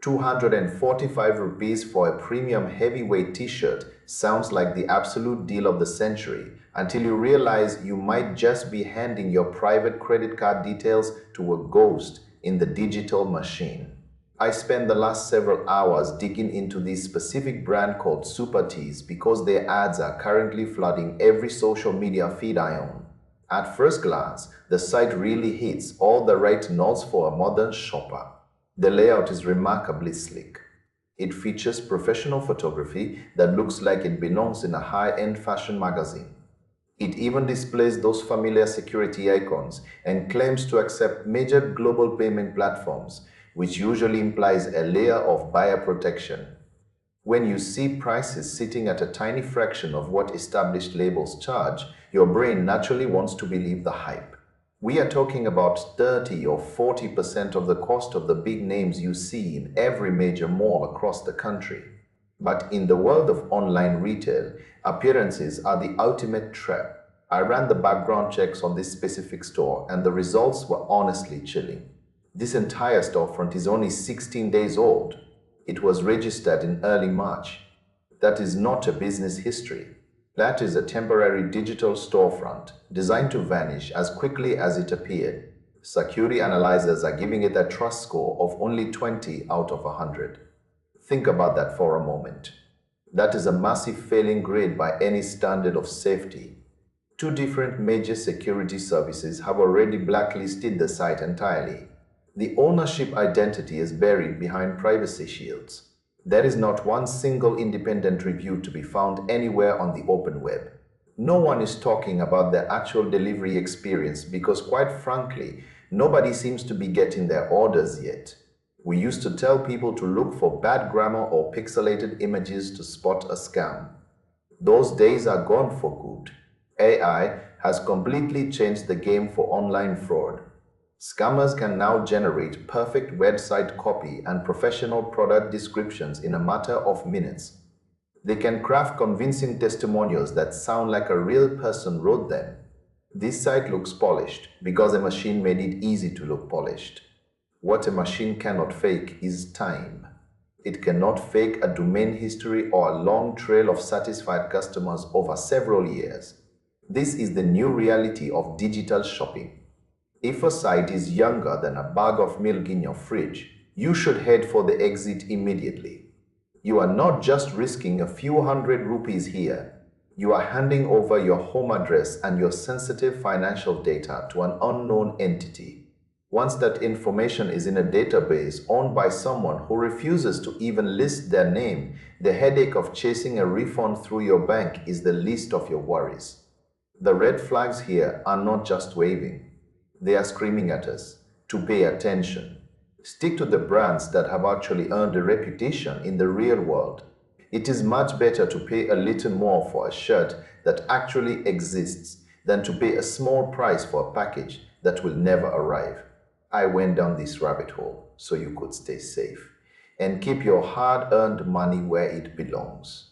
245 rupees for a premium heavyweight t-shirt sounds like the absolute deal of the century until you realize you might just be handing your private credit card details to a ghost in the digital machine. I spent the last several hours digging into this specific brand called Superbtees because their ads are currently flooding every social media feed I own. At first glance, the site really hits all the right notes for a modern shopper. The layout is remarkably sleek. It features professional photography that looks like it belongs in a high-end fashion magazine. It even displays those familiar security icons and claims to accept major global payment platforms, which usually implies a layer of buyer protection. When you see prices sitting at a tiny fraction of what established labels charge, your brain naturally wants to believe the hype. We are talking about 30 or 40% of the cost of the big names you see in every major mall across the country. But in the world of online retail, appearances are the ultimate trap. I ran the background checks on this specific store and the results were honestly chilling. This entire storefront is only 16 days old. It was registered in early March. That is not a business history. That is a temporary digital storefront designed to vanish as quickly as it appeared. Security analyzers are giving it a trust score of only 20 out of 100. Think about that for a moment. That is a massive failing grade by any standard of safety. Two different major security services have already blacklisted the site entirely. The ownership identity is buried behind privacy shields. There is not one single independent review to be found anywhere on the open web. No one is talking about the actual delivery experience because, quite frankly, nobody seems to be getting their orders yet. We used to tell people to look for bad grammar or pixelated images to spot a scam. Those days are gone for good. AI has completely changed the game for online fraud. Scammers can now generate perfect website copy and professional product descriptions in a matter of minutes. They can craft convincing testimonials that sound like a real person wrote them. This site looks polished because a machine made it easy to look polished. What a machine cannot fake is time. It cannot fake a domain history or a long trail of satisfied customers over several years. This is the new reality of digital shopping. If a site is younger than a bag of milk in your fridge, you should head for the exit immediately. You are not just risking a few hundred rupees here. You are handing over your home address and your sensitive financial data to an unknown entity. Once that information is in a database owned by someone who refuses to even list their name, the headache of chasing a refund through your bank is the least of your worries. The red flags here are not just waving. They are screaming at us to pay attention. Stick to the brands that have actually earned a reputation in the real world. It is much better to pay a little more for a shirt that actually exists than to pay a small price for a package that will never arrive. I went down this rabbit hole so you could stay safe and keep your hard-earned money where it belongs.